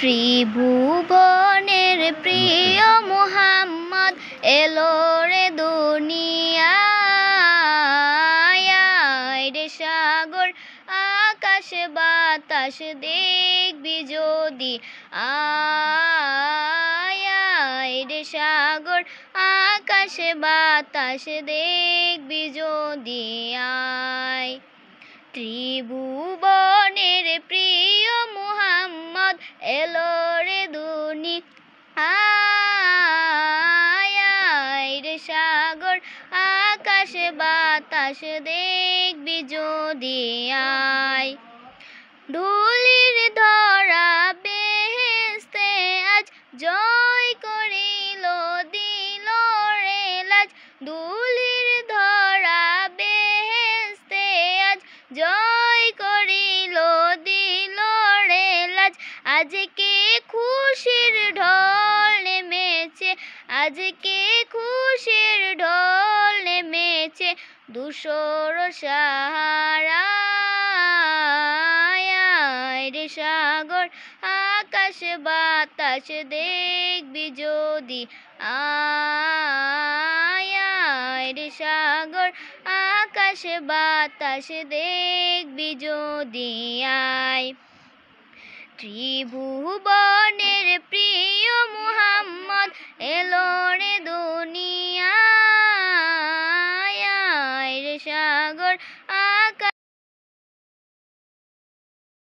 ত্রিভুবনের প্রিয় মুহাম্মদ এলো রে দুনিয়ায় রে সাগর আকাশ বাতাস দেখবি যদি আয় রে সাগর আকাশ বাতাস দেখবি যদি আয় ত্রিভুবনের প্রিয় মুহাম্মদ এলো রে দুনিয়ায় রে সাগর আকাশ বাতাস দেখবি যদি আয় ধুলির ধরা বেহেশতে আজ জয় করিল দিল রে লাজ ধুলির ধরা বেহেশতে আজ জয় করিল দিল রে লাজ আজকে খুশির ঢল নেমেছে আজকে খুশির ঢল নেমেছে ধূসর সাহারায় রে সাগর আকাশ বাতাস দেখবি যদি আয় রে সাগর আকাশ বাতাস দেখবি যদি আয় ত্রিভুবনের প্রিয়